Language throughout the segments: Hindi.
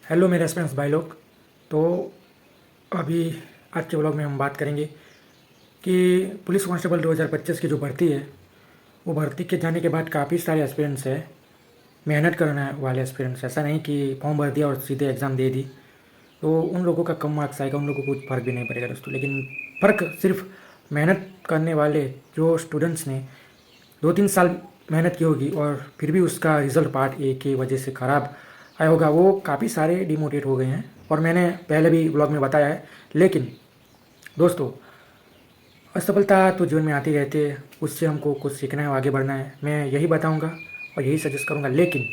हेलो मेरे फ्रेंड्स भाई लोग। तो अभी आज के व्लॉग में हम बात करेंगे कि पुलिस कांस्टेबल 2025 की जो भर्ती है, वो भर्ती के जाने के बाद काफ़ी सारे एस्पिरेंट्स है, मेहनत करने वाले एस्पिरेंट्स। ऐसा नहीं कि फॉर्म भर दिया और सीधे एग्ज़ाम दे दी तो उन लोगों का कम मार्क्स आएगा, उन लोगों को कुछ फ़र्क भी नहीं पड़ेगा दोस्तों। लेकिन फ़र्क सिर्फ मेहनत करने वाले जो स्टूडेंट्स ने 2-3 साल मेहनत की होगी और फिर भी उसका रिज़ल्ट पार्ट ए की वजह से ख़राब आया होगा, वो काफ़ी सारे डिमोटिवेट हो गए हैं। और मैंने पहले भी ब्लॉग में बताया है। लेकिन दोस्तों, असफलता तो जीवन में आती रहती है, उससे हमको कुछ सीखना है, आगे बढ़ना है। मैं यही बताऊंगा और यही सजेस्ट करूंगा। लेकिन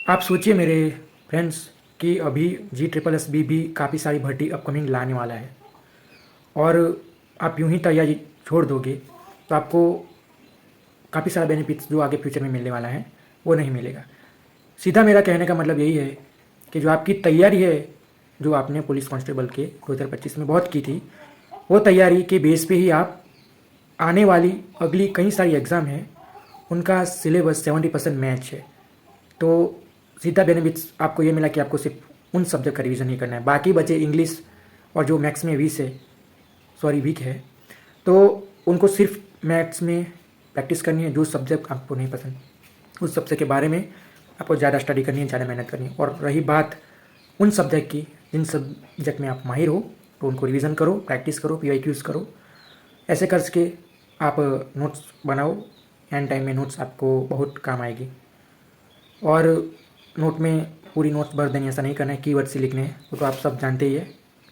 आप सोचिए मेरे फ्रेंड्स कि अभी G SSS भी काफ़ी सारी भर्ती अपकमिंग लाने वाला है और आप यूं ही तैयारी छोड़ दोगे तो आपको काफ़ी सारा बेनिफिट्स जो आगे फ्यूचर में मिलने वाला है वो नहीं मिलेगा। सीधा मेरा कहने का मतलब यही है कि जो आपकी तैयारी है, जो आपने पुलिस कांस्टेबल के 2025 में बहुत की थी, वो तैयारी के बेस पे ही आप आने वाली अगली कई सारी एग्ज़ाम हैं, उनका सिलेबस 70% मैच है। तो सीधा बेनिफिट्स आपको ये मिला कि आपको सिर्फ उन सब्जेक्ट का रिवीजन नहीं करना है, बाकी बचे इंग्लिश और जो मैथ्स में वीक है, तो उनको सिर्फ मैथ्स में प्रैक्टिस करनी है। जो सब्जेक्ट आपको नहीं पसंद, उस सब्जेक्ट के बारे में आपको ज़्यादा स्टडी करनी है, ज़्यादा मेहनत करनी है। और रही बात उन सब्जेक्ट की जिन सब्जेक्ट में आप माहिर हो, तो उनको रिवीजन करो, प्रैक्टिस करो, PYQs करो। ऐसे करके आप नोट्स बनाओ, एंड टाइम में नोट्स आपको बहुत काम आएगी। और नोट में पूरी नोट्स भर देनी, ऐसा नहीं करना है, कीवर्ड से लिखने हैं, वो तो आप सब जानते ही है,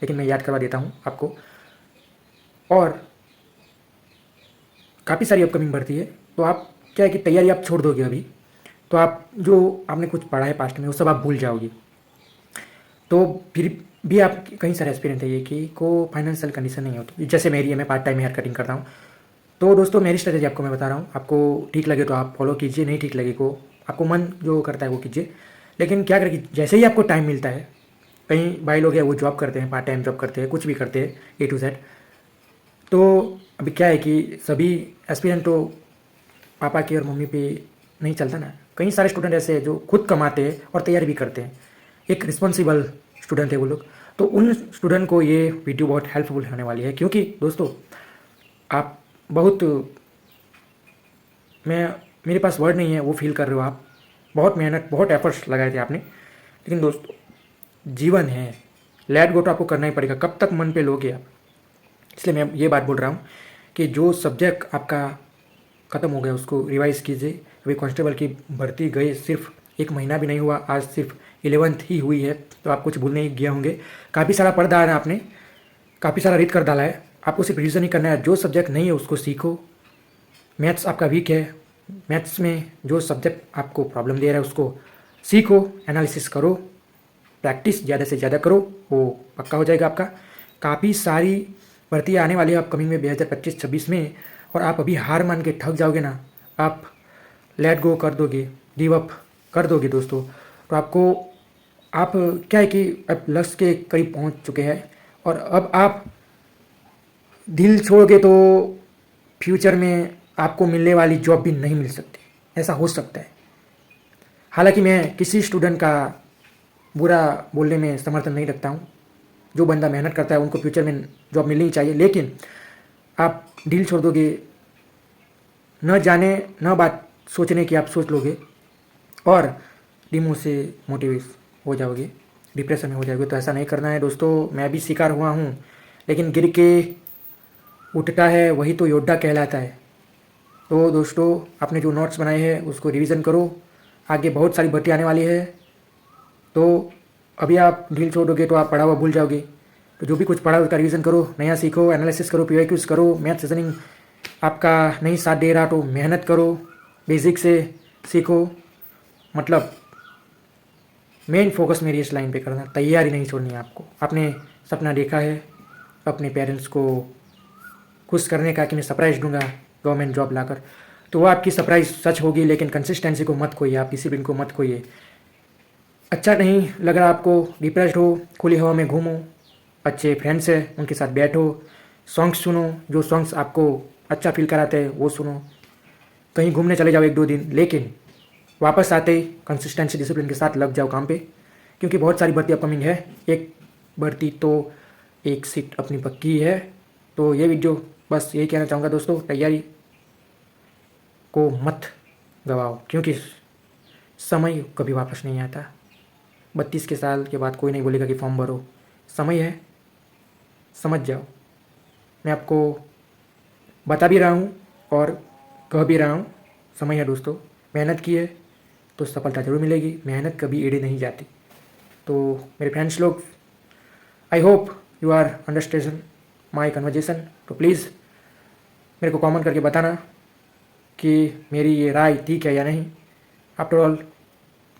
लेकिन मैं याद करवा देता हूँ आपको। और काफ़ी सारी अपकमिंग भर्ती है, तो आप क्या है कि तैयारी आप छोड़ दोगे अभी, तो आप जो आपने कुछ पढ़ा है पास्ट में वो सब आप भूल जाओगे। तो फिर भी आप कई सारे एक्सपीरियंस है ये कि को फाइनेंशियल कंडीशन नहीं होती, जैसे मेरी है, मैं पार्ट टाइम हेयर कटिंग करता हूँ। तो दोस्तों, मेरी स्ट्रेटेजी आपको मैं बता रहा हूँ, आपको ठीक लगे तो आप फॉलो कीजिए, नहीं ठीक लगे को आपको मन जो करता है वो कीजिए। लेकिन क्या करें कि जैसे ही आपको टाइम मिलता है, कई भाई लोग हैं वो जॉब करते हैं, पार्ट टाइम जॉब करते हैं, कुछ भी करते हैं A to Z। तो अभी क्या है कि सभी एस्पिरेंट तो पापा की और मम्मी पे नहीं चलता ना। कई सारे स्टूडेंट ऐसे हैं जो खुद कमाते हैं और तैयारी भी करते हैं, एक रिस्पॉन्सिबल स्टूडेंट है वो लोग। तो उन स्टूडेंट को ये वीडियो बहुत हेल्पफुल होने वाली है, क्योंकि दोस्तों आप बहुत, मैं मेरे पास वर्ड नहीं है, वो फील कर रहे हो आप, बहुत मेहनत बहुत एफर्ट्स लगाए थे आपने। लेकिन दोस्तों, जीवन है, लेट गो तो आपको करना ही पड़ेगा, कब तक मन पे लोगे आप। इसलिए मैं ये बात बोल रहा हूँ कि जो सब्जेक्ट आपका ख़त्म हो गया उसको रिवाइज़ कीजिए। अभी कांस्टेबल की भर्ती गए सिर्फ 1 महीना भी नहीं हुआ, आज सिर्फ 11th ही हुई है, तो आप कुछ भूल नहीं गए होंगे। काफ़ी सारा पढ़ डाला है आपने, काफ़ी सारा रीड कर डाला है, आपको सिर्फ रिविजन ही करना है। जो सब्जेक्ट नहीं है उसको सीखो। मैथ्स आपका वीक है, मैथ्स में जो सब्जेक्ट आपको प्रॉब्लम दे रहा है उसको सीखो, एनालिसिस करो, प्रैक्टिस ज़्यादा से ज़्यादा करो, वो पक्का हो जाएगा आपका। काफ़ी सारी भर्तियाँ आने वाली है अपकमिंग में 2025-26 में, और आप अभी हार मान के थक जाओगे ना, आप लेट गो कर दोगे, गिव अप कर दोगे दोस्तों, तो आप क्या है कि अब लक्ष्य के करीब पहुंच चुके हैं, और अब आप दिल छोड़ोगे तो फ्यूचर में आपको मिलने वाली जॉब भी नहीं मिल सकती, ऐसा हो सकता है। हालांकि मैं किसी स्टूडेंट का बुरा बोलने में समर्थन नहीं रखता हूँ, जो बंदा मेहनत करता है उनको फ्यूचर में जॉब मिलनी चाहिए। लेकिन आप दिल छोड़ दोगे, न जाने न बात सोचने की आप सोच लोगे और डिमो से मोटिवेट हो जाओगे, डिप्रेशन में हो जाओगे, तो ऐसा नहीं करना है दोस्तों। मैं भी शिकार हुआ हूँ, लेकिन गिर के उठता है वही तो योद्धा कहलाता है। तो दोस्तों, आपने जो नोट्स बनाए हैं उसको रिवीजन करो, आगे बहुत सारी भर्ती आने वाली है। तो अभी आप ढील छोड़ दोगे तो आप पढ़ा हुआ भूल जाओगे। तो जो भी कुछ पढ़ा उसका रिवीजन करो, नया सीखो, एनालिसिस करो, PYQs करो। मैथ्स रीजनिंग आपका नहीं साथ दे रहा तो मेहनत करो, बेसिक से सीखो। मतलब मेन फोकस मेरी इस लाइन पे करना, तैयारी नहीं छोड़नी है आपको। आपने सपना देखा है अपने पेरेंट्स को खुश करने का कि मैं सरप्राइज़ दूंगा गवर्नमेंट जॉब लाकर, तो वो आपकी सरप्राइज़ सच होगी, लेकिन कंसिस्टेंसी को मत खोइए, आप डिसिप्लिन को मत खोइए। अच्छा नहीं लग रहा आपको, डिप्रेस्ड हो, खुली हवा में घूमो, अच्छे फ्रेंड्स हैं उनके साथ बैठो, सॉन्ग्स सुनो, जो सॉन्ग्स आपको अच्छा फील कराते हैं वो सुनो, कहीं घूमने चले जाओ 1-2 दिन, लेकिन वापस आते ही कंसिस्टेंसी डिसिप्लिन के साथ लग जाओ काम पे। क्योंकि बहुत सारी भर्ती अपकमिंग है। एक भर्ती तो एक सीट अपनी पक्की है। तो ये वीडियो बस यही कहना चाहूँगा दोस्तों, तैयारी को मत गवाओ, क्योंकि समय कभी वापस नहीं आता। 32 के साल के बाद कोई नहीं बोलेगा कि फॉर्म भरो। समय है, समझ जाओ। मैं आपको बता भी रहा हूँ और कह भी रहा हूँ, समय है दोस्तों। मेहनत की है तो सफलता ज़रूर मिलेगी। मेहनत कभी एड़े नहीं जाती। तो मेरे फ्रेंड्स लोग, I hope you are understand my conversation. तो प्लीज़ मेरे को कमेंट करके बताना कि मेरी ये राय ठीक है या नहीं। आफ्टर ऑल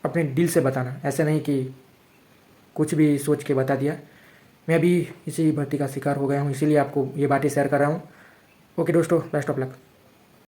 अपने दिल से बताना, ऐसे नहीं कि कुछ भी सोच के बता दिया। मैं भी इसी भर्ती का शिकार हो गया हूँ, इसीलिए आपको ये बातें शेयर कर रहा हूँ। ओके दोस्तों, बेस्ट ऑफ लक।